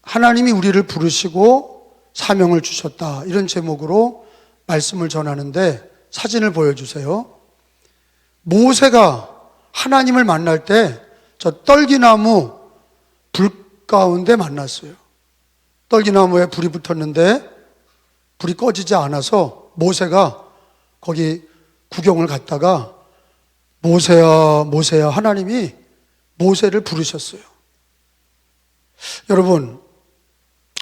하나님이 우리를 부르시고 사명을 주셨다, 이런 제목으로 말씀을 전하는데, 사진을 보여주세요. 모세가 하나님을 만날 때 저 떨기나무 불 가운데 만났어요. 떨기나무에 불이 붙었는데 불이 꺼지지 않아서 모세가 거기 구경을 갔다가 모세야 모세야 하나님이 모세를 부르셨어요. 여러분,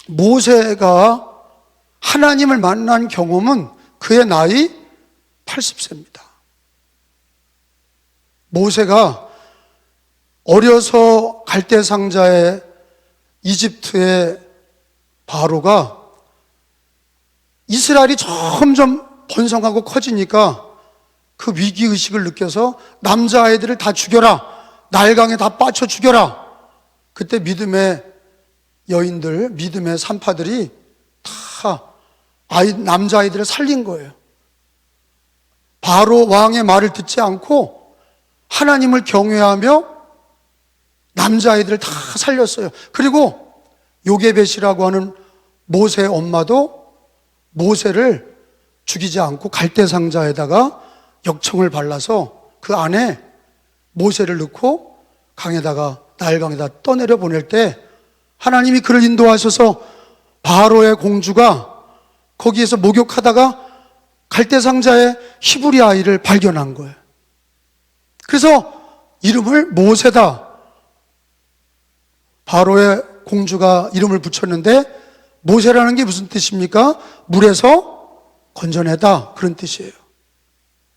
모세가 하나님을 만난 경험은 그의 나이 80세입니다. 모세가 어려서 갈대상자의 이집트의 바로가 이스라엘이 점점 번성하고 커지니까 그 위기의식을 느껴서 남자아이들을 다 죽여라, 나일강에 다 빠쳐 죽여라. 그때 믿음의 여인들, 믿음의 산파들이 다 남자아이들을 살린 거예요. 바로 왕의 말을 듣지 않고 하나님을 경외하며 남자아이들을 다 살렸어요. 그리고 요게벳이라고 하는 모세의 엄마도 모세를 죽이지 않고 갈대상자에다가 역청을 발라서 그 안에 모세를 넣고 강에다가, 나일강에다 떠내려 보낼 때 하나님이 그를 인도하셔서 바로의 공주가 거기에서 목욕하다가 갈대상자의 히브리 아이를 발견한 거예요. 그래서 이름을 모세다, 바로의 공주가 이름을 붙였는데, 모세라는 게 무슨 뜻입니까? 물에서 건져내다, 그런 뜻이에요.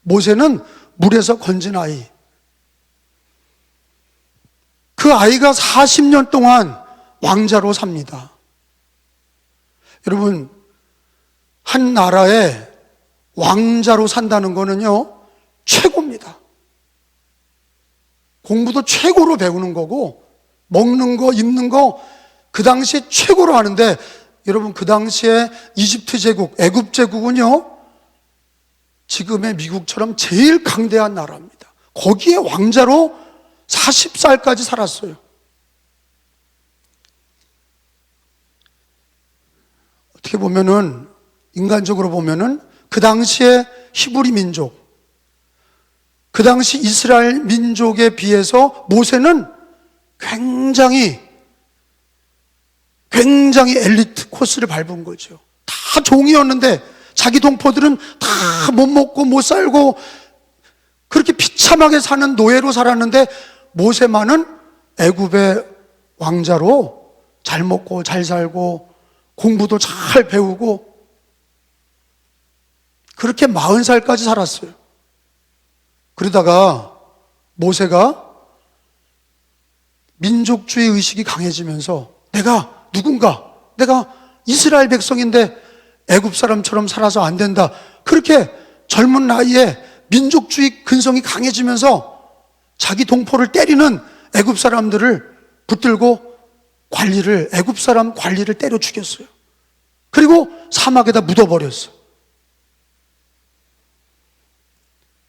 모세는 물에서 건진 아이. 그 아이가 40년 동안 왕자로 삽니다. 여러분, 한 나라에 왕자로 산다는 거는요, 최고입니다. 공부도 최고로 배우는 거고, 먹는 거, 입는 거, 그 당시에 최고로 하는데, 여러분, 그 당시에 이집트 제국, 애굽 제국은요, 지금의 미국처럼 제일 강대한 나라입니다. 거기에 왕자로 40살까지 살았어요. 어떻게 보면은, 인간적으로 보면은, 그 당시에 히브리 민족, 그 당시 이스라엘 민족에 비해서 모세는 굉장히 엘리트 코스를 밟은 거죠. 다 종이었는데 자기 동포들은 다 못 먹고 못 살고 그렇게 비참하게 사는 노예로 살았는데, 모세만은 애굽의 왕자로 잘 먹고 잘 살고 공부도 잘 배우고 그렇게 40살까지 살았어요. 그러다가 모세가 민족주의 의식이 강해지면서 내가 누군가, 내가 이스라엘 백성인데 애굽 사람처럼 살아서 안 된다, 그렇게 젊은 나이에 민족주의 근성이 강해지면서 자기 동포를 때리는 애굽 사람들을 붙들고 애굽 사람 관리를 때려 죽였어요. 그리고 사막에다 묻어버렸어요.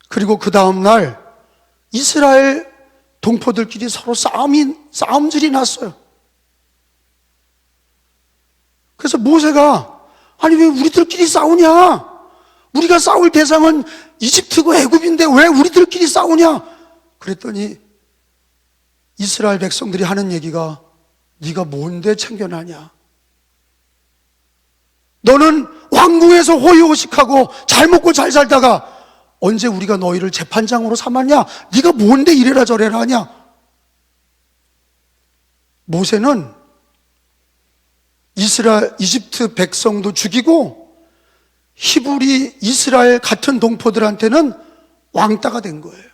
그리고 그 다음날 이스라엘 동포들끼리 서로 싸움질이 났어요. 그래서 모세가, 아니 왜 우리들끼리 싸우냐? 우리가 싸울 대상은 이집트고 애굽인데 왜 우리들끼리 싸우냐? 그랬더니 이스라엘 백성들이 하는 얘기가, 네가 뭔데 챙겨나냐? 너는 왕궁에서 호의호식하고 잘 먹고 잘 살다가 언제 우리가 너희를 재판장으로 삼았냐? 네가 뭔데 이래라 저래라 하냐? 모세는 이집트 백성도 죽이고 히브리 이스라엘 같은 동포들한테는 왕따가 된 거예요.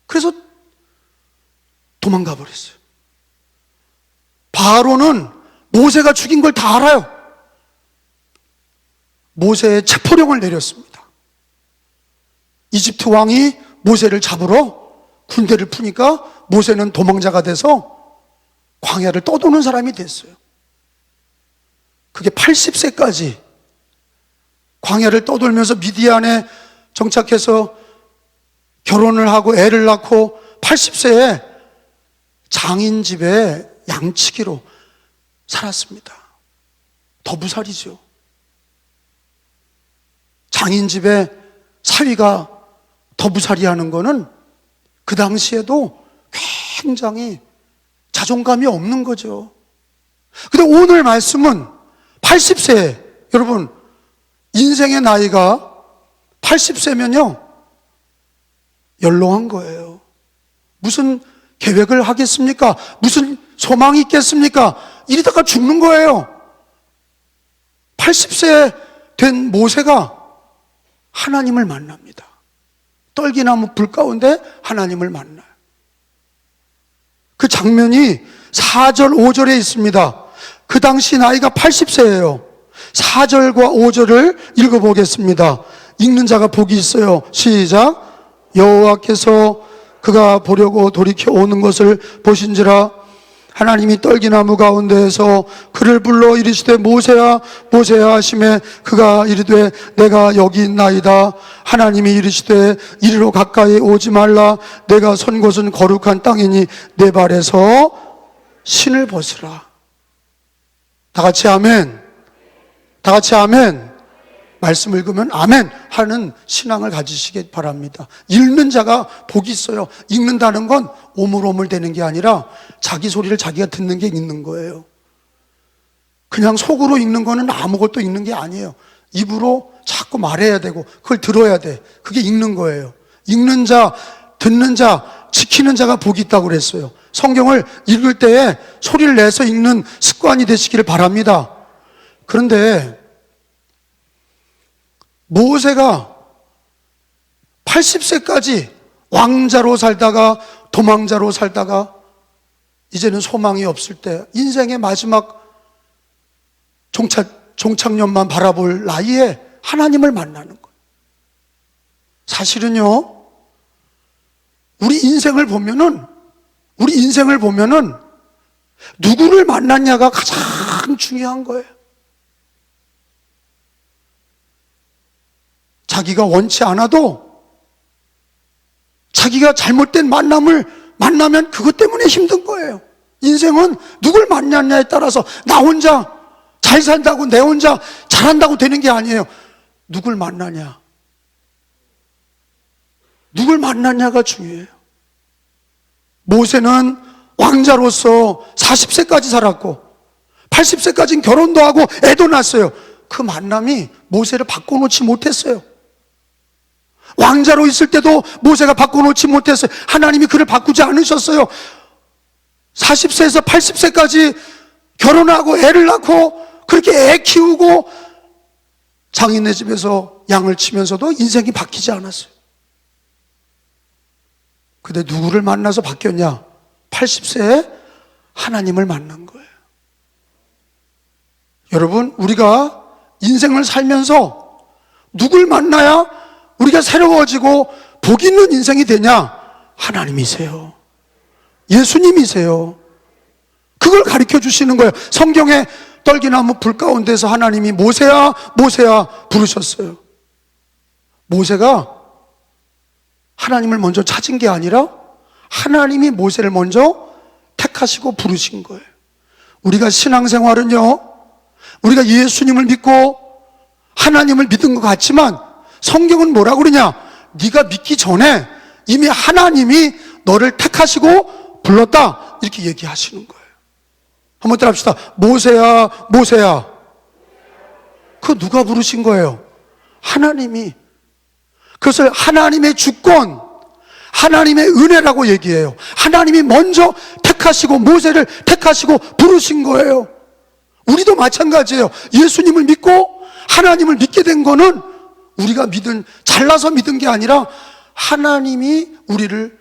그래서 도망가 버렸어요. 바로는 모세가 죽인 걸 다 알아요. 모세의 체포령을 내렸습니다. 이집트 왕이 모세를 잡으러 군대를 푸니까 모세는 도망자가 돼서 광야를 떠도는 사람이 됐어요. 그게 80세까지 광야를 떠돌면서 미디안에 정착해서 결혼을 하고 애를 낳고 80세에 장인 집에 양치기로 살았습니다. 더부살이죠. 장인 집에 사위가 더부살이 하는 거는 그 당시에도 굉장히 자존감이 없는 거죠. 근데 오늘 말씀은 80세, 여러분, 인생의 나이가 80세면요, 연로한 거예요. 무슨 계획을 하겠습니까? 무슨 소망이 있겠습니까? 이러다가 죽는 거예요. 80세 된 모세가 하나님을 만납니다. 떨기나무 불 가운데 하나님을 만나요. 그 장면이 4절, 5절에 있습니다. 그 당시 나이가 80세예요. 4절과 5절을 읽어보겠습니다. 읽는 자가 복이 있어요. 시작. 여호와께서 그가 보려고 돌이켜 오는 것을 보신지라 하나님이 떨기나무 가운데에서 그를 불러 이르시되 모세야 모세야 하시매 그가 이르되 내가 여기 있나이다. 하나님이 이르시되 이리로 가까이 오지 말라. 내가 선 곳은 거룩한 땅이니 내 발에서 신을 벗으라. 다 같이 아멘. 다 같이 아멘. 말씀 읽으면 아멘 하는 신앙을 가지시기 바랍니다. 읽는 자가 복이 있어요. 읽는다는 건 오물오물 되는 게 아니라 자기 소리를 자기가 듣는 게 읽는 거예요. 그냥 속으로 읽는 거는 아무것도 읽는 게 아니에요. 입으로 자꾸 말해야 되고 그걸 들어야 돼. 그게 읽는 거예요. 읽는 자, 듣는 자, 지키는 자가 복이 있다고 그랬어요. 성경을 읽을 때에 소리를 내서 읽는 습관이 되시기를 바랍니다. 그런데 모세가 80세까지 왕자로 살다가 도망자로 살다가 이제는 소망이 없을 때 인생의 마지막 종착년만 바라볼 나이에 하나님을 만나는 거예요. 사실은요, 우리 인생을 보면은 누구를 만났냐가 가장 중요한 거예요. 자기가 원치 않아도 자기가 잘못된 만남을 만나면 그것 때문에 힘든 거예요. 인생은 누굴 만났냐에 따라서 나 혼자 잘 산다고 내 혼자 잘한다고 되는 게 아니에요. 누굴 만나냐, 누굴 만나냐가 중요해요. 모세는 왕자로서 40세까지 살았고 80세까지는 결혼도 하고 애도 낳았어요. 그 만남이 모세를 바꿔놓지 못했어요. 왕자로 있을 때도 모세가 바꿔놓지 못했어요. 하나님이 그를 바꾸지 않으셨어요. 40세에서 80세까지 결혼하고 애를 낳고 그렇게 애 키우고 장인네 집에서 양을 치면서도 인생이 바뀌지 않았어요. 근데 누구를 만나서 바뀌었냐? 80세에 하나님을 만난 거예요. 여러분, 우리가 인생을 살면서 누굴 만나야 우리가 새로워지고 복 있는 인생이 되냐? 하나님이세요. 예수님이세요. 그걸 가르쳐 주시는 거예요. 성경에 떨기나무 불 가운데서 하나님이 모세야 모세야 부르셨어요. 모세가 하나님을 먼저 찾은 게 아니라 하나님이 모세를 먼저 택하시고 부르신 거예요. 우리가 신앙생활은요, 우리가 예수님을 믿고 하나님을 믿은 것 같지만 성경은 뭐라고 그러냐? 네가 믿기 전에 이미 하나님이 너를 택하시고 불렀다, 이렇게 얘기하시는 거예요. 한번 따라합시다. 모세야 모세야. 그거 누가 부르신 거예요? 하나님이. 그것을 하나님의 주권, 하나님의 은혜라고 얘기해요. 하나님이 먼저 택하시고 모세를 택하시고 부르신 거예요. 우리도 마찬가지예요. 예수님을 믿고 하나님을 믿게 된 거는 우리가 잘나서 믿은 게 아니라 하나님이 우리를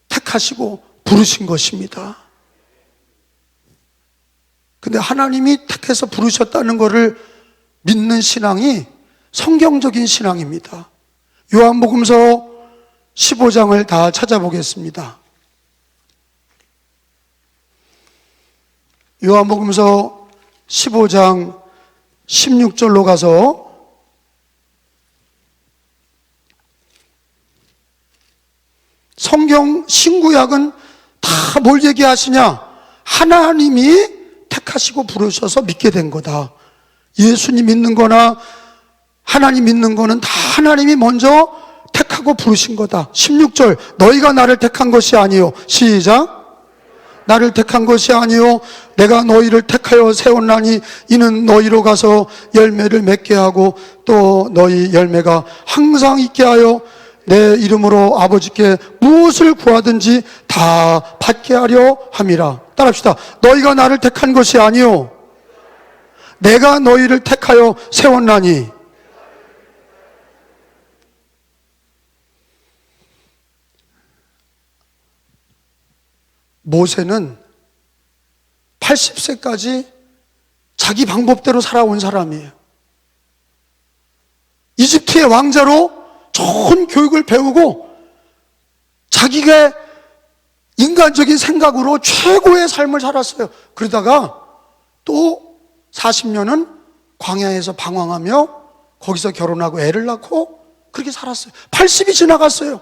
택하시고 부르신 것입니다. 근데 하나님이 택해서 부르셨다는 것을 믿는 신앙이 성경적인 신앙입니다. 요한복음서 15장을 다 찾아보겠습니다. 요한복음서 15장 16절로 가서 성경 신구약은 다 뭘 얘기하시냐? 하나님이 택하시고 부르셔서 믿게 된 거다. 예수님 믿는 거나 하나님 믿는 거는 다 하나님이 먼저 택하고 부르신 거다. 16절, 너희가 나를 택한 것이 아니요. 시작. 나를 택한 것이 아니요 내가 너희를 택하여 세웠나니 이는 너희로 가서 열매를 맺게 하고 또 너희 열매가 항상 있게 하여 내 이름으로 아버지께 무엇을 구하든지 다 받게 하려 함이라. 따라합시다. 너희가 나를 택한 것이 아니요 내가 너희를 택하여 세웠나니. 모세는 80세까지 자기 방법대로 살아온 사람이에요. 이집트의 왕자로 좋은 교육을 배우고 자기가 인간적인 생각으로 최고의 삶을 살았어요. 그러다가 또 40년은 광야에서 방황하며 거기서 결혼하고 애를 낳고 그렇게 살았어요. 80이 지나갔어요.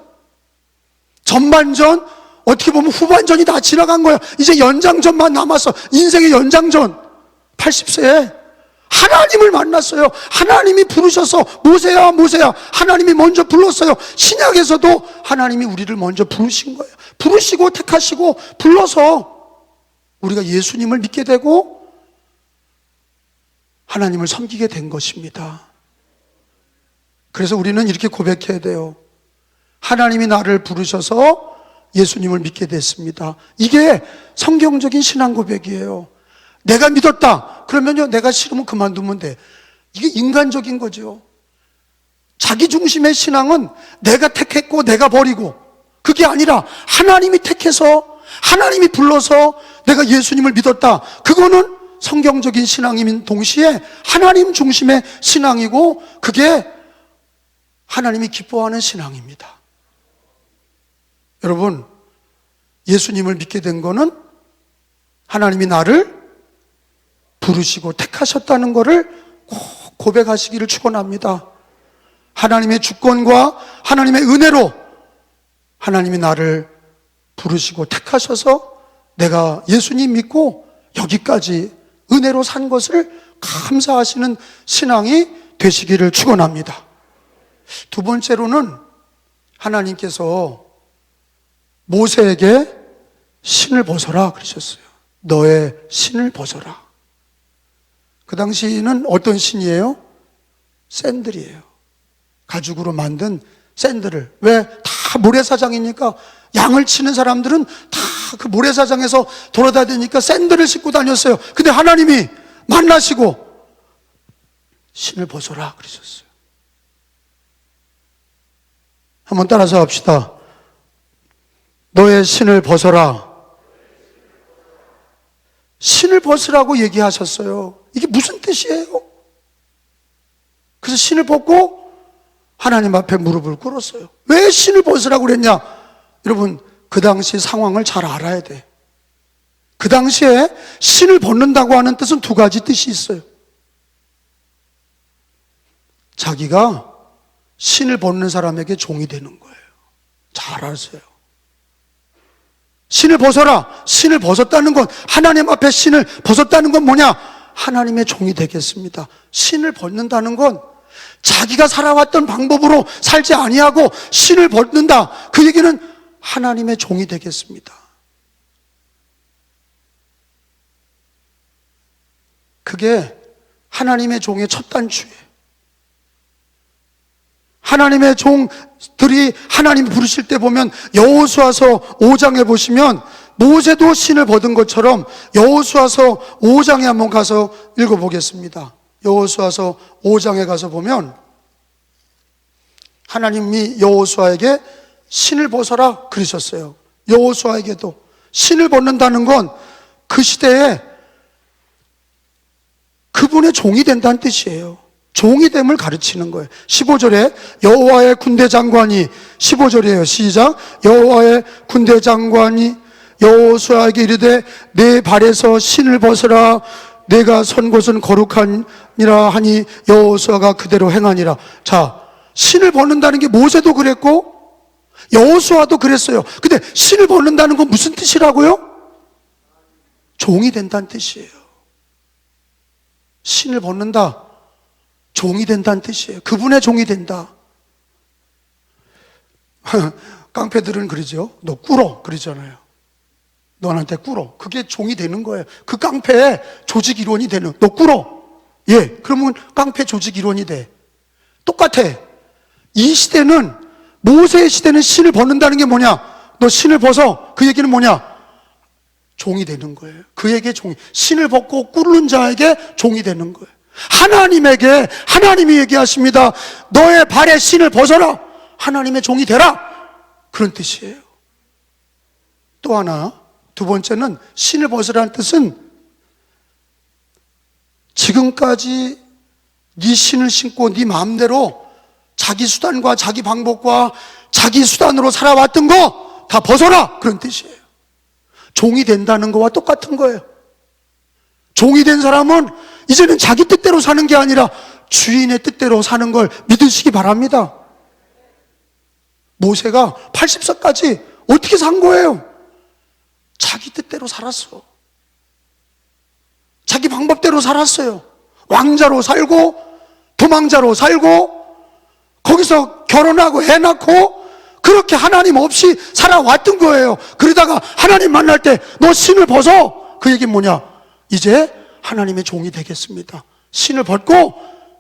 전반전, 어떻게 보면 후반전이 다 지나간 거예요. 이제 연장전만 남았어. 인생의 연장전. 80세에 하나님을 만났어요. 하나님이 부르셔서 모세야 모세야 하나님이 먼저 불렀어요. 신약에서도 하나님이 우리를 먼저 부르신 거예요. 부르시고 택하시고 불러서 우리가 예수님을 믿게 되고 하나님을 섬기게 된 것입니다. 그래서 우리는 이렇게 고백해야 돼요. 하나님이 나를 부르셔서 예수님을 믿게 됐습니다. 이게 성경적인 신앙 고백이에요. 내가 믿었다. 그러면요, 내가 싫으면 그만두면 돼. 이게 인간적인 거죠. 자기 중심의 신앙은 내가 택했고 내가 버리고, 그게 아니라 하나님이 택해서 하나님이 불러서 내가 예수님을 믿었다. 그거는 성경적인 신앙이면 동시에 하나님 중심의 신앙이고, 그게 하나님이 기뻐하는 신앙입니다. 여러분, 예수님을 믿게 된 거는 하나님이 나를 부르시고 택하셨다는 것을 꼭 고백하시기를 축원합니다. 하나님의 주권과 하나님의 은혜로 하나님이 나를 부르시고 택하셔서 내가 예수님 믿고 여기까지 은혜로 산 것을 감사하시는 신앙이 되시기를 축원합니다. 두 번째로는 하나님께서 모세에게 신을 벗어라 그러셨어요. 너의 신을 벗어라. 그 당시는 어떤 신이에요? 샌들이에요. 가죽으로 만든 샌들을. 왜? 다 모래사장이니까 양을 치는 사람들은 다 그 모래사장에서 돌아다니니까 샌들을 신고 다녔어요. 근데 하나님이 만나시고 신을 벗어라 그러셨어요. 한번 따라서 합시다. 너의 신을 벗어라. 신을 벗으라고 얘기하셨어요. 이게 무슨 뜻이에요? 그래서 신을 벗고 하나님 앞에 무릎을 꿇었어요. 왜 신을 벗으라고 그랬냐? 여러분, 그 당시 상황을 잘 알아야 돼. 그 당시에 신을 벗는다고 하는 뜻은 두 가지 뜻이 있어요. 자기가 신을 벗는 사람에게 종이 되는 거예요. 잘 아세요. 신을 벗어라. 신을 벗었다는 건, 하나님 앞에 신을 벗었다는 건 뭐냐? 하나님의 종이 되겠습니다. 신을 벗는다는 건 자기가 살아왔던 방법으로 살지 아니하고 신을 벗는다. 그 얘기는 하나님의 종이 되겠습니다. 그게 하나님의 종의 첫 단추예요. 하나님의 종들이 하나님이 부르실 때 보면 여호수아서 5장에 보시면 모세도 신을 벗은 것처럼 여호수아서 5장에 한번 가서 읽어보겠습니다. 여호수아서 5장에 가서 보면 하나님이 여호수아에게 신을 벗어라 그러셨어요. 여호수아에게도 신을 벗는다는 건 그 시대에 그분의 종이 된다는 뜻이에요. 종이 됨을 가르치는 거예요. 15절에 여호와의 군대 장관이, 15절이에요. 시작. 여호와의 군대 장관이 여호수아에게 이르되 내 발에서 신을 벗으라. 내가 선 곳은 거룩하니라 하니 여호수아가 그대로 행하니라. 자, 신을 벗는다는 게 모세도 그랬고 여호수아도 그랬어요. 근데 신을 벗는다는 건 무슨 뜻이라고요? 종이 된다는 뜻이에요. 신을 벗는다. 종이 된다는 뜻이에요. 그분의 종이 된다. 깡패들은 그러죠. 너 꿇어 그러잖아요. 너한테 꿇어. 그게 종이 되는 거예요. 그 깡패의 조직 일원이 되는. 너 꿇어. 예, 그러면 깡패 조직 일원이 돼. 똑같아. 이 시대는, 모세의 시대는 신을 벗는다는 게 뭐냐? 너 신을 벗어. 그 얘기는 뭐냐? 종이 되는 거예요. 그에게 종이. 신을 벗고 꿇는 자에게 종이 되는 거예요. 하나님에게, 하나님이 얘기하십니다. 너의 발에 신을 벗어라. 하나님의 종이 되라. 그런 뜻이에요. 또 하나, 두 번째는 신을 벗으라는 뜻은 지금까지 네 신을 신고 네 마음대로 자기 수단과 자기 방법과 자기 수단으로 살아왔던 거 다 벗어라. 그런 뜻이에요. 종이 된다는 거와 똑같은 거예요. 종이 된 사람은 이제는 자기 뜻대로 사는 게 아니라 주인의 뜻대로 사는 걸 믿으시기 바랍니다. 모세가 80세까지 어떻게 산 거예요? 자기 뜻대로 살았어. 자기 방법대로 살았어요. 왕자로 살고 도망자로 살고 거기서 결혼하고 애 낳고 그렇게 하나님 없이 살아왔던 거예요. 그러다가 하나님 만날 때 너 신을 벗어. 그 얘기는 뭐냐? 이제 하나님의 종이 되겠습니다. 신을 벗고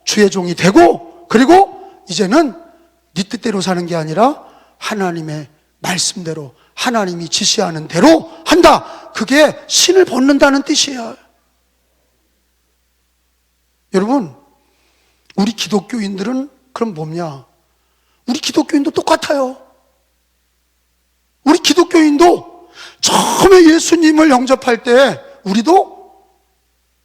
주의 종이 되고, 그리고 이제는 네 뜻대로 사는 게 아니라 하나님의 말씀대로, 하나님이 지시하는 대로 한다. 그게 신을 벗는다는 뜻이에요. 여러분, 우리 기독교인들은 그럼 뭐냐? 우리 기독교인도 똑같아요. 우리 기독교인도 처음에 예수님을 영접할 때 우리도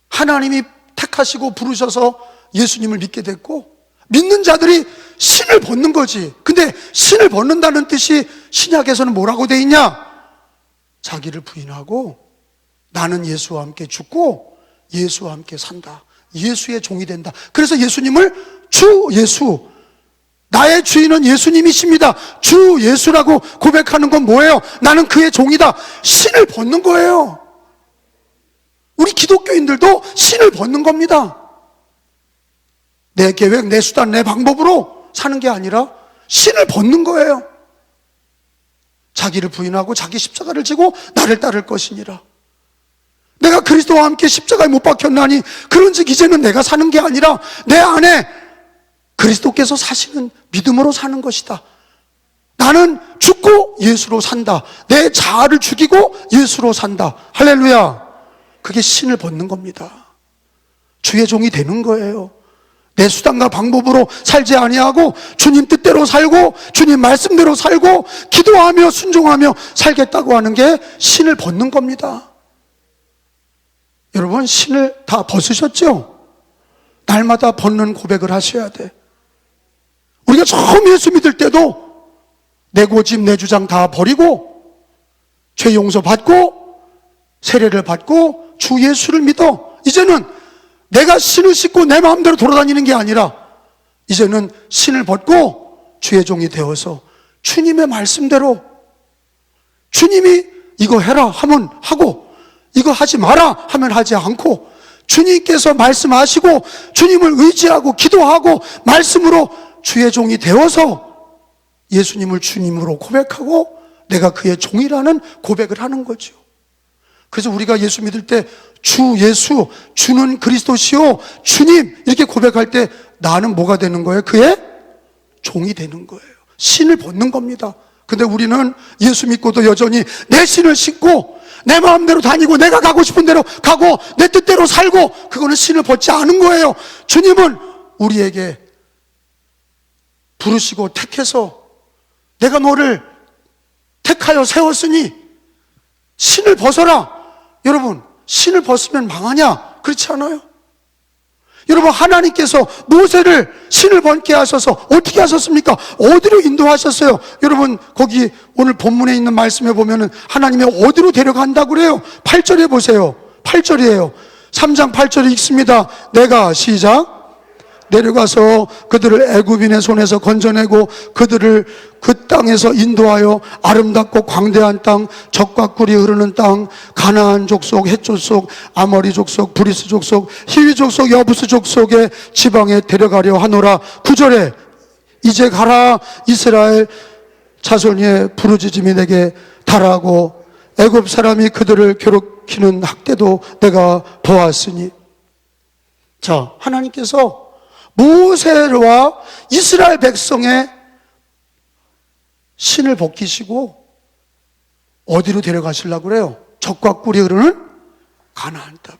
하나님이 택하시고 부르셔서 예수님을 믿게 됐고, 믿는 자들이 신을 벗는 거지. 근데 신을 벗는다는 뜻이 신약에서는 뭐라고 돼 있냐? 자기를 부인하고 나는 예수와 함께 죽고 예수와 함께 산다. 예수의 종이 된다. 그래서 예수님을 주 예수, 나의 주인은 예수님이십니다. 주 예수라고 고백하는 건 뭐예요? 나는 그의 종이다. 신을 벗는 거예요. 우리 기독교인들도 신을 벗는 겁니다. 내 계획, 내 수단, 내 방법으로 사는 게 아니라 신을 벗는 거예요. 자기를 부인하고 자기 십자가를 지고 나를 따를 것이니라. 내가 그리스도와 함께 십자가에 못 박혔나니 그런즉 이제는 내가 사는 게 아니라 내 안에 그리스도께서 사시는 믿음으로 사는 것이다. 나는 죽고 예수로 산다. 내 자아를 죽이고 예수로 산다. 할렐루야. 그게 신을 벗는 겁니다. 주의 종이 되는 거예요. 내 수단과 방법으로 살지 아니하고 주님 뜻대로 살고 주님 말씀대로 살고 기도하며 순종하며 살겠다고 하는 게 신을 벗는 겁니다. 여러분, 신을 다 벗으셨죠? 날마다 벗는 고백을 하셔야 돼. 우리가 처음 예수 믿을 때도 내 고집, 내 주장 다 버리고 죄 용서 받고 세례를 받고 주 예수를 믿어. 이제는 내가 신을 씻고 내 마음대로 돌아다니는 게 아니라 이제는 신을 벗고 주의 종이 되어서 주님의 말씀대로, 주님이 이거 해라 하면 하고 이거 하지 마라 하면 하지 않고, 주님께서 말씀하시고 주님을 의지하고 기도하고 말씀으로 주의 종이 되어서 예수님을 주님으로 고백하고 내가 그의 종이라는 고백을 하는 거죠. 그래서 우리가 예수 믿을 때 주 예수, 주는 그리스도시요 주님 이렇게 고백할 때 나는 뭐가 되는 거예요? 그의 종이 되는 거예요. 신을 벗는 겁니다. 근데 우리는 예수 믿고도 여전히 내 신을 신고 내 마음대로 다니고 내가 가고 싶은 대로 가고 내 뜻대로 살고, 그거는 신을 벗지 않은 거예요. 주님은 우리에게 부르시고 택해서 내가 너를 택하여 세웠으니 신을 벗어라. 여러분, 신을 벗으면 망하냐? 그렇지 않아요? 여러분, 하나님께서 모세를 신을 벗게 하셔서 어떻게 하셨습니까? 어디로 인도하셨어요? 여러분, 거기 오늘 본문에 있는 말씀에 보면은 하나님이 어디로 데려간다고 그래요? 8절에 보세요. 8절이에요. 3장 8절에 읽습니다. 내가 시작. 내려가서 그들을 애굽인의 손에서 건져내고 그들을 그 땅에서 인도하여 아름답고 광대한 땅, 젖과 꿀이 흐르는 땅, 가나안 족속, 헷 족속, 아모리 족속, 브리스 족속, 히위 족속, 여부스 족속의 지방에 데려가려 하노라. 9절에 이제 가라, 이스라엘 자손의 부르짖음이 내게 달하고 애굽 사람이 그들을 괴롭히는 학대도 내가 보았으니. 자, 하나님께서 모세와 이스라엘 백성의 신을 벗기시고 어디로 데려가시려고 그래요? 젖과 꿀이 흐르는 가나안 땅에.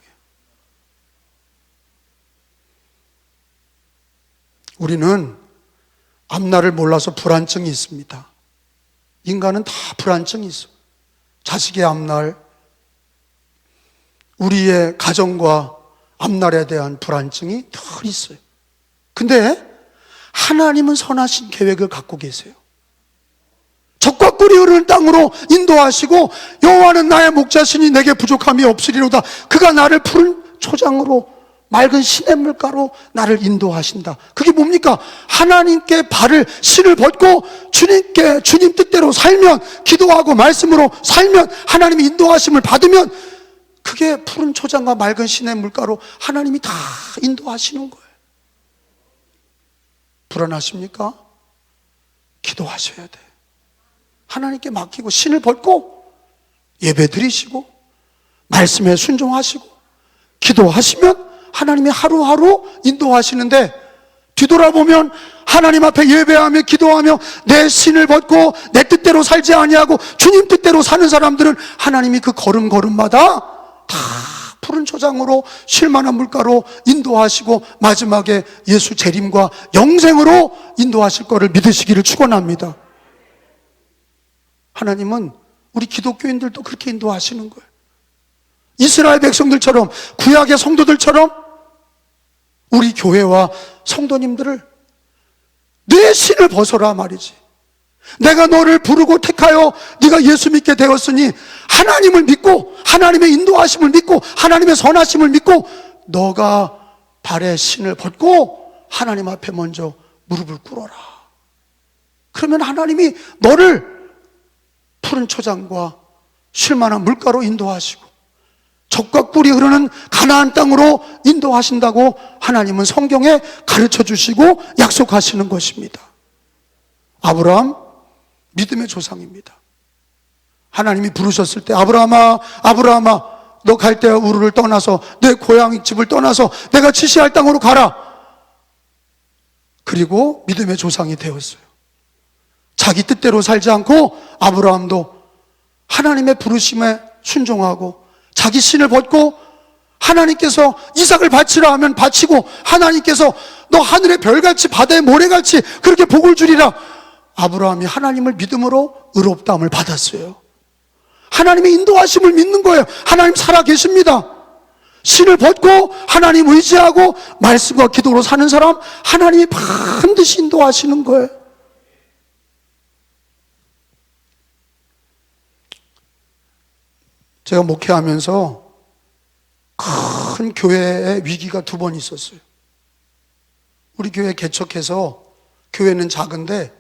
우리는 앞날을 몰라서 불안증이 있습니다. 인간은 다 불안증이 있어. 자식의 앞날, 우리의 가정과 앞날에 대한 불안증이 늘 있어요. 근데 하나님은 선하신 계획을 갖고 계세요. 젖과 꿀이 흐르는 땅으로 인도하시고 여호와는 나의 목자시니 내게 부족함이 없으리로다. 그가 나를 푸른 초장으로 맑은 시냇물가로 나를 인도하신다. 그게 뭡니까? 하나님께 발을 신을 벗고 주님 뜻대로 살면, 기도하고 말씀으로 살면, 하나님이 인도하심을 받으면 그게 푸른 초장과 맑은 시냇물가로 하나님이 다 인도하시는 거예요. 불안하십니까? 기도하셔야 돼. 하나님께 맡기고 신을 벗고 예배 드리시고 말씀에 순종하시고 기도하시면 하나님이 하루하루 인도하시는데, 뒤돌아보면 하나님 앞에 예배하며 기도하며 내 신을 벗고 내 뜻대로 살지 아니하고 주님 뜻대로 사는 사람들은 하나님이 그 걸음걸음마다 다 푸른 초장으로 쉴만한 물가로 인도하시고 마지막에 예수 재림과 영생으로 인도하실 것을 믿으시기를 축원합니다. 하나님은 우리 기독교인들도 그렇게 인도하시는 거예요. 이스라엘 백성들처럼, 구약의 성도들처럼 우리 교회와 성도님들을 내 신을 벗어라 말이지. 내가 너를 부르고 택하여 네가 예수 믿게 되었으니 하나님을 믿고 하나님의 인도하심을 믿고 하나님의 선하심을 믿고 너가 발에 신을 벗고 하나님 앞에 먼저 무릎을 꿇어라. 그러면 하나님이 너를 푸른 초장과 쉴만한 물가로 인도하시고 젖과 꿀이 흐르는 가나안 땅으로 인도하신다고 하나님은 성경에 가르쳐 주시고 약속하시는 것입니다. 아브라함 믿음의 조상입니다. 하나님이 부르셨을 때 아브라함아, 아브라함아, 너 갈대아 우르를 떠나서 내 고향 집을 떠나서 내가 지시할 땅으로 가라. 그리고 믿음의 조상이 되었어요. 자기 뜻대로 살지 않고 아브라함도 하나님의 부르심에 순종하고 자기 신을 벗고 하나님께서 이삭을 바치라 하면 바치고 하나님께서 너 하늘의 별같이 바다의 모래같이 그렇게 복을 주리라. 아브라함이 하나님을 믿음으로 의롭다함을 받았어요. 하나님의 인도하심을 믿는 거예요. 하나님 살아계십니다. 신을 벗고 하나님 의지하고 말씀과 기도로 사는 사람 하나님이 반드시 인도하시는 거예요. 제가 목회하면서 큰 교회의 위기가 2번 있었어요. 우리 교회 개척해서 교회는 작은데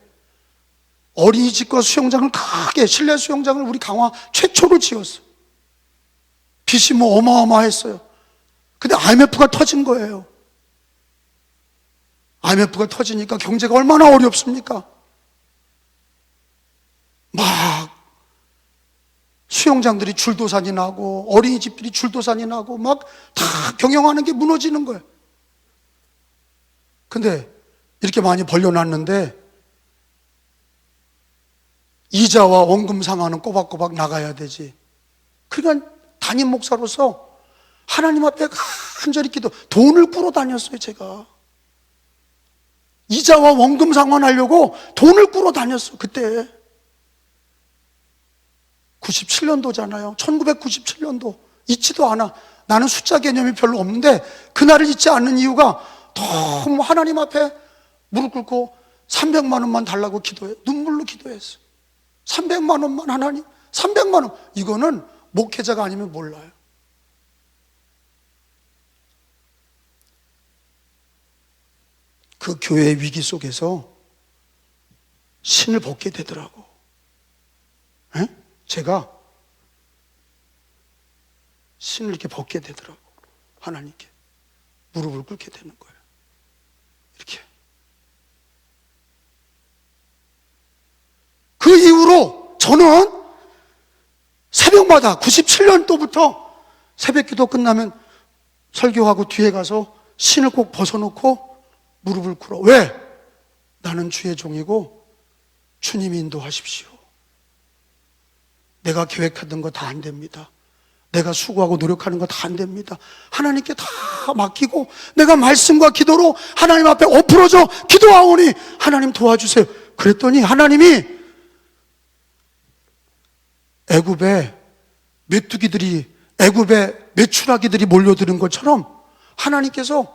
어린이집과 수영장을 크게, 실내 수영장을 우리 강화 최초로 지었어요. 빚이 뭐 어마어마했어요. 근데 IMF가 터진 거예요. IMF가 터지니까 경제가 얼마나 어렵습니까? 막 수영장들이 줄도산이 나고 어린이집들이 줄도산이 나고 막 다 경영하는 게 무너지는 거예요. 근데 이렇게 많이 벌려놨는데 이자와 원금 상환은 꼬박꼬박 나가야 되지. 그러니까 담임 목사로서 하나님 앞에 간절히 기도, 돈을 꾸러 다녔어요. 제가 이자와 원금 상환하려고 돈을 꾸러 다녔어. 그때 97년도잖아요 1997년도 잊지도 않아. 나는 숫자 개념이 별로 없는데 그날을 잊지 않는 이유가 너무 하나님 앞에 무릎 꿇고 300만 원만 달라고 기도해. 눈물로 기도했어. 300만 원만 하나님, 300만 원. 이거는 목회자가 아니면 몰라요. 그 교회의 위기 속에서 신을 벗게 되더라고. 에? 제가 신을 이렇게 벗게 되더라고. 하나님께 무릎을 꿇게 되는 거예요. 이렇게. 그 이후로 저는 새벽마다 97년도부터 새벽 기도 끝나면 설교하고 뒤에 가서 신을 꼭 벗어놓고 무릎을 꿇어. 왜? 나는 주의 종이고 주님이 인도하십시오. 내가 계획하던 거 다 안 됩니다. 내가 수고하고 노력하는 거 다 안 됩니다. 하나님께 다 맡기고 내가 말씀과 기도로 하나님 앞에 엎어져 기도하오니 하나님 도와주세요. 그랬더니 하나님이 애굽에 메뚜기들이, 애굽에 메추라기들이 몰려드는 것처럼 하나님께서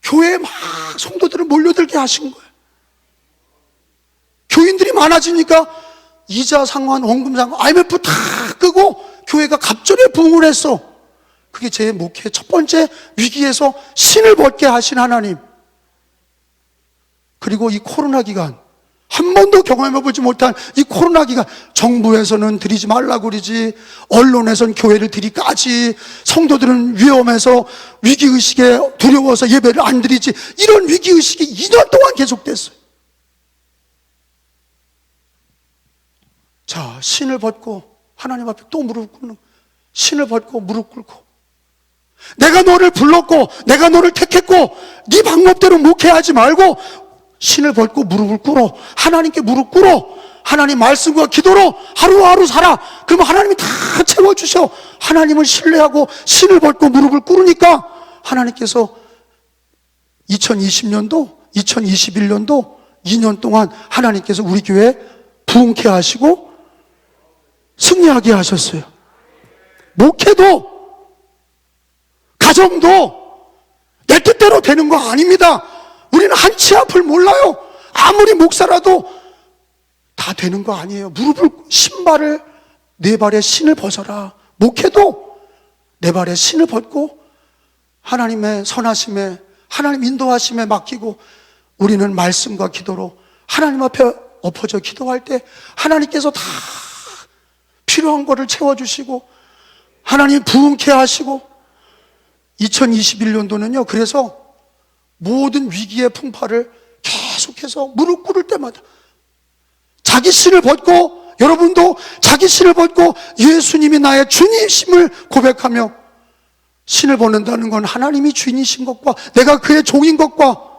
교회에 막 성도들을 몰려들게 하신 거예요. 교인들이 많아지니까 이자 상환, 원금 상환, IMF 다 끄고 교회가 갑절에 부흥을 했어. 그게 제 목회 첫 번째 위기에서 신을 벗게 하신 하나님. 그리고 이 코로나 기간, 한 번도 경험해보지 못한 이 코로나 기간, 정부에서는 드리지 말라고 그러지, 언론에서는 교회를 드리까지, 성도들은 위험해서 위기의식에 두려워서 예배를 안 드리지, 이런 위기의식이 2년 동안 계속됐어요. 자, 신을 벗고 하나님 앞에 또 무릎 꿇는, 신을 벗고 무릎 꿇고, 내가 너를 불렀고 내가 너를 택했고 네 방법대로 목회하지 말고 신을 벗고 무릎을 꿇어. 하나님께 무릎 꿇어. 하나님 말씀과 기도로 하루하루 살아. 그러면 하나님이 다 채워주셔. 하나님을 신뢰하고 신을 벗고 무릎을 꿇으니까 하나님께서 2020년도 2021년도 2년 동안 하나님께서 우리 교회 부흥케 하시고 승리하게 하셨어요. 목회도 가정도 내 뜻대로 되는 거 아닙니다. 우리는 한치 앞을 몰라요. 아무리 목사라도 다 되는 거 아니에요. 무릎을, 신발을, 내 발에 신을 벗어라. 목회도 내 발에 신을 벗고 하나님의 선하심에, 하나님 인도하심에 맡기고 우리는 말씀과 기도로 하나님 앞에 엎어져 기도할 때 하나님께서 다 필요한 거를 채워주시고 하나님 부흥케 하시고 2021년도는요, 그래서 모든 위기의 풍파를 계속해서 무릎 꿇을 때마다 자기 신을 벗고, 여러분도 자기 신을 벗고 예수님이 나의 주님이심을 고백하며, 신을 벗는다는 건 하나님이 주인이신 것과 내가 그의 종인 것과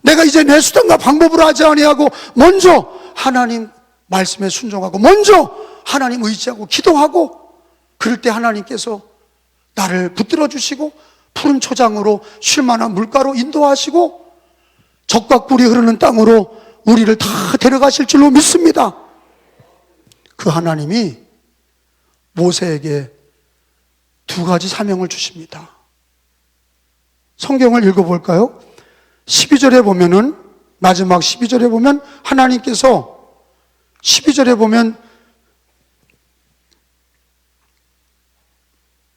내가 이제 내 수단과 방법으로 하지 아니하고 먼저 하나님 말씀에 순종하고 먼저 하나님 의지하고 기도하고, 그럴 때 하나님께서 나를 붙들어 주시고 푸른 초장으로 쉴 만한 물가로 인도하시고 젖과 꿀이 흐르는 땅으로 우리를 다 데려가실 줄로 믿습니다. 그 하나님이 모세에게 두 가지 사명을 주십니다. 성경을 읽어볼까요? 12절에 보면은, 마지막 12절에 보면 하나님께서 12절에 보면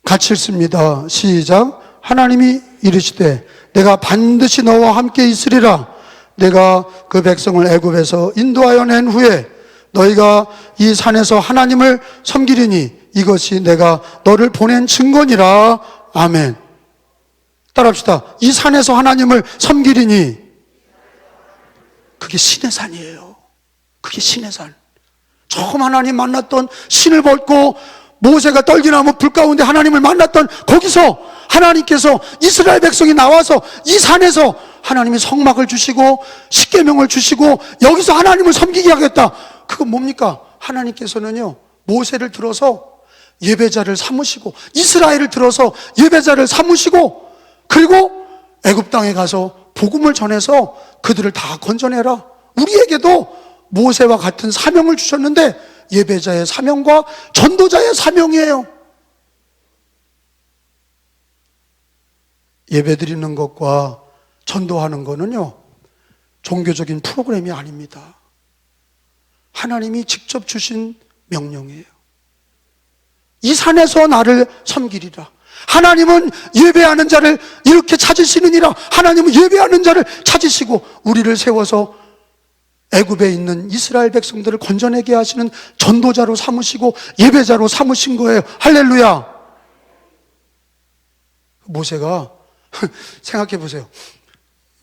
같이 읽습니다. 시작. 하나님이 이르시되 내가 반드시 너와 함께 있으리라. 내가 그 백성을 애굽에서 인도하여 낸 후에 너희가 이 산에서 하나님을 섬기리니 이것이 내가 너를 보낸 증거니라. 아멘. 따라합시다. 이 산에서 하나님을 섬기리니, 그게 신의 산이에요. 그게 신의 산. 처음 하나님 만났던, 신을 벗고 모세가 떨기나무 불 가운데 하나님을 만났던 거기서 하나님께서 이스라엘 백성이 나와서 이 산에서 하나님이 성막을 주시고 십계명을 주시고 여기서 하나님을 섬기게 하겠다. 그건 뭡니까? 하나님께서는요, 모세를 들어서 예배자를 삼으시고 이스라엘을 들어서 예배자를 삼으시고, 그리고 애굽 땅에 가서 복음을 전해서 그들을 다 건져내라. 우리에게도 모세와 같은 사명을 주셨는데 예배자의 사명과 전도자의 사명이에요. 예배드리는 것과 전도하는 거는요, 종교적인 프로그램이 아닙니다. 하나님이 직접 주신 명령이에요. 이 산에서 나를 섬기리라. 하나님은 예배하는 자를 이렇게 찾으시느니라. 하나님은 예배하는 자를 찾으시고 우리를 세워서 애굽에 있는 이스라엘 백성들을 건져내게 하시는 전도자로 삼으시고 예배자로 삼으신 거예요. 할렐루야. 모세가 생각해 보세요.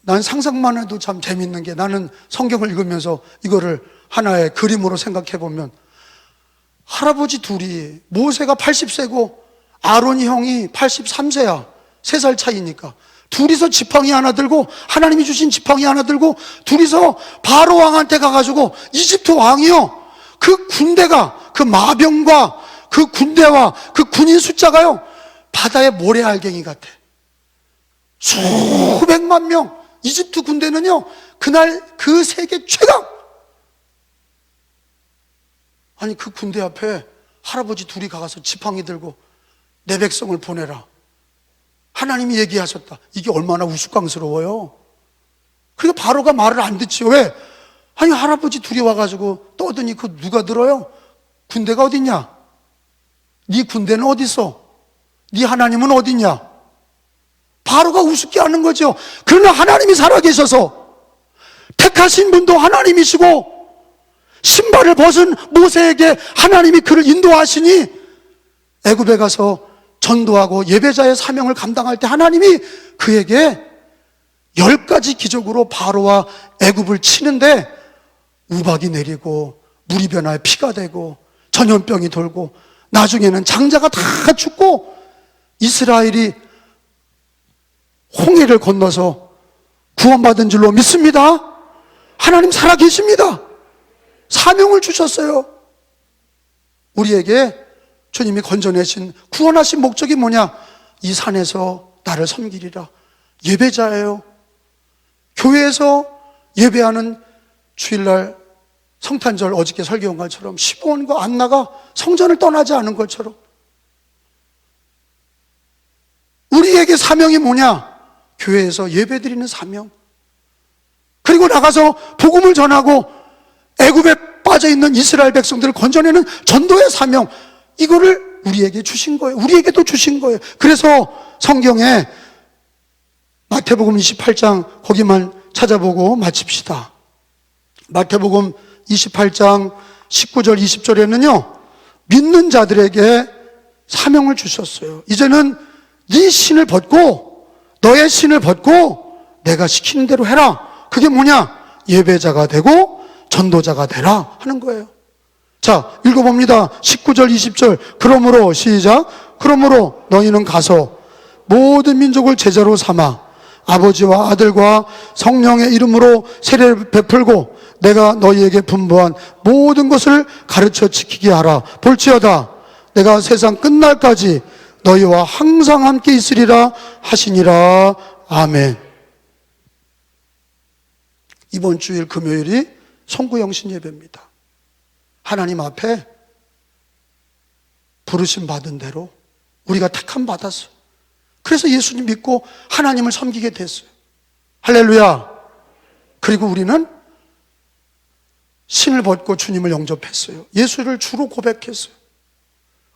난 상상만 해도 참 재밌는 게, 나는 성경을 읽으면서 이거를 하나의 그림으로 생각해 보면, 할아버지 둘이, 모세가 80세고 아론이 형이 83세야. 3살 차이니까. 둘이서 지팡이 하나 들고, 하나님이 주신 지팡이 하나 들고 둘이서 바로 왕한테 가가지고, 이집트 왕이요, 그 군대가, 그 마병과 그 군대와 그 군인 숫자가요, 바다의 모래알갱이 같아. 수백만 명. 이집트 군대는요, 그날 그 세계 최강. 아니, 그 군대 앞에 할아버지 둘이 가서 지팡이 들고 내 백성을 보내라. 하나님이 얘기하셨다. 이게 얼마나 우스꽝스러워요. 그러니까 바로가 말을 안 듣지요. 왜? 아니, 할아버지 둘이 와가지고 떠드니 그 누가 들어요? 군대가 어딨냐? 네 군대는 어디 있어? 네 하나님은 어딨냐? 바로가 우습게 하는 거죠. 그러나 하나님이 살아계셔서 택하신 분도 하나님이시고, 신발을 벗은 모세에게 하나님이 그를 인도하시니 애굽에 가서 전도하고 예배자의 사명을 감당할 때 하나님이 그에게 10가지 기적으로 바로와 애굽을 치는데, 우박이 내리고 물이 변하여 피가 되고 전염병이 돌고 나중에는 장자가 다 죽고 이스라엘이 홍해를 건너서 구원받은 줄로 믿습니다. 하나님 살아계십니다. 사명을 주셨어요. 우리에게 주님이 건져내신, 구원하신 목적이 뭐냐? 이 산에서 나를 섬기리라. 예배자예요. 교회에서 예배하는 주일날 성탄절 어저께 설교한 것처럼 15원과 안 나가 성전을 떠나지 않은 것처럼, 우리에게 사명이 뭐냐? 교회에서 예배드리는 사명, 그리고 나가서 복음을 전하고 애굽에 빠져있는 이스라엘 백성들을 건져내는 전도의 사명, 이거를 우리에게 주신 거예요. 우리에게도 주신 거예요. 그래서 성경에 마태복음 28장 거기만 찾아보고 마칩시다. 마태복음 28장 19절 20절에는요 믿는 자들에게 사명을 주셨어요. 이제는 네 신을 벗고, 너의 신을 벗고 내가 시키는 대로 해라. 그게 뭐냐? 예배자가 되고 전도자가 되라 하는 거예요. 자, 읽어봅니다. 19절 20절. 그러므로, 시작. 그러므로 너희는 가서 모든 민족을 제자로 삼아 아버지와 아들과 성령의 이름으로 세례를 베풀고 내가 너희에게 분부한 모든 것을 가르쳐 지키게 하라. 볼지어다 내가 세상 끝날까지 너희와 항상 함께 있으리라 하시니라. 아멘. 이번 주일 금요일이 송구영신 예배입니다. 하나님 앞에 부르심 받은 대로 우리가 택함 받았어요. 그래서 예수님 믿고 하나님을 섬기게 됐어요. 할렐루야. 그리고 우리는 신을 벗고 주님을 영접했어요. 예수를 주로 고백했어요.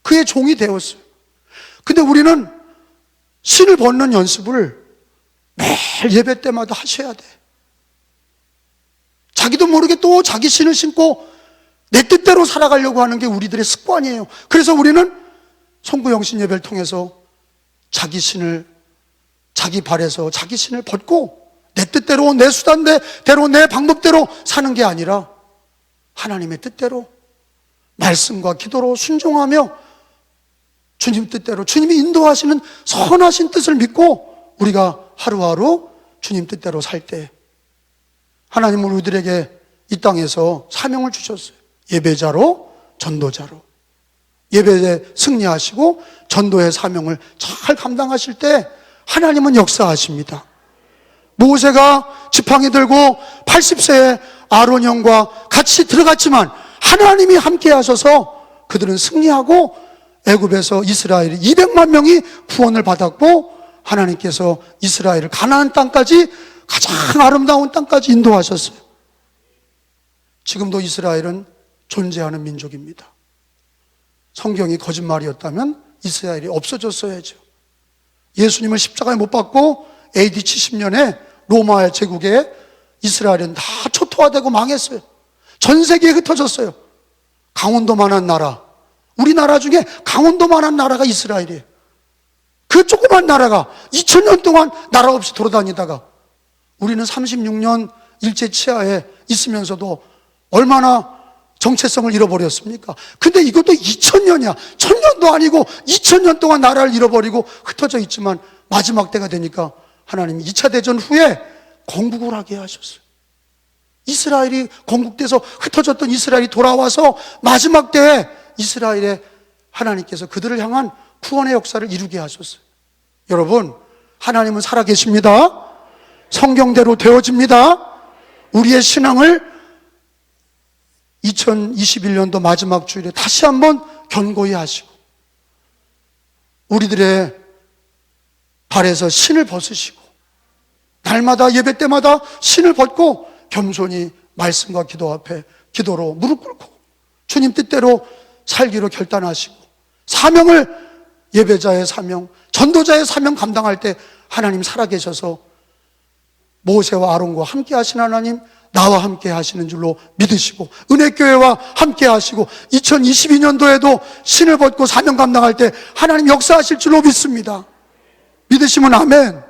그의 종이 되었어요. 근데 우리는 신을 벗는 연습을 매일 예배 때마다 하셔야 돼. 자기도 모르게 또 자기 신을 신고 내 뜻대로 살아가려고 하는 게 우리들의 습관이에요. 그래서 우리는 송구영신 예배를 통해서 자기 신을, 자기 발에서 자기 신을 벗고 내 뜻대로, 내 수단대로, 내 방법대로 사는 게 아니라 하나님의 뜻대로 말씀과 기도로 순종하며 주님 뜻대로, 주님이 인도하시는 선하신 뜻을 믿고 우리가 하루하루 주님 뜻대로 살 때 하나님은 우리들에게 이 땅에서 사명을 주셨어요. 예배자로, 전도자로. 예배에 승리하시고 전도의 사명을 잘 감당하실 때 하나님은 역사하십니다. 모세가 지팡이 들고 80세의 아론 형과 같이 들어갔지만 하나님이 함께 하셔서 그들은 승리하고 애굽에서 이스라엘이 200만 명이 구원을 받았고 하나님께서 이스라엘을 가나안 땅까지, 가장 아름다운 땅까지 인도하셨어요. 지금도 이스라엘은 존재하는 민족입니다. 성경이 거짓말이었다면 이스라엘이 없어졌어야죠. 예수님을 십자가에 못 박고 AD 70년에 로마 제국에 이스라엘은 다 초토화되고 망했어요. 전 세계에 흩어졌어요. 강원도만한 나라, 우리나라 중에 강원도만한 나라가 이스라엘이에요. 그 조그만 나라가 2000년 동안 나라 없이 돌아다니다가 우리는 36년 일제 치하에 있으면서도 얼마나 정체성을 잃어버렸습니까? 근데 이것도 2000년이야. 1000년도 아니고 2000년 동안 나라를 잃어버리고 흩어져 있지만 마지막 때가 되니까 하나님이 2차 대전 후에 건국을 하게 하셨어요. 이스라엘이 건국돼서 흩어졌던 이스라엘이 돌아와서 마지막 때에 이스라엘에 하나님께서 그들을 향한 구원의 역사를 이루게 하셨어요. 여러분, 하나님은 살아계십니다. 성경대로 되어집니다. 우리의 신앙을 2021년도 마지막 주일에 다시 한번 견고히 하시고 우리들의 발에서 신을 벗으시고 날마다 예배 때마다 신을 벗고 겸손히 말씀과 기도 앞에 기도로 무릎 꿇고 주님 뜻대로 살기로 결단하시고 사명을 예배자의 사명, 전도자의 사명 감당할 때 하나님 살아계셔서 모세와 아론과 함께 하신 하나님, 나와 함께 하시는 줄로 믿으시고 은혜교회와 함께 하시고 2022년도에도 신을 벗고 사명 감당할 때 하나님 역사하실 줄로 믿습니다. 믿으시면 아멘.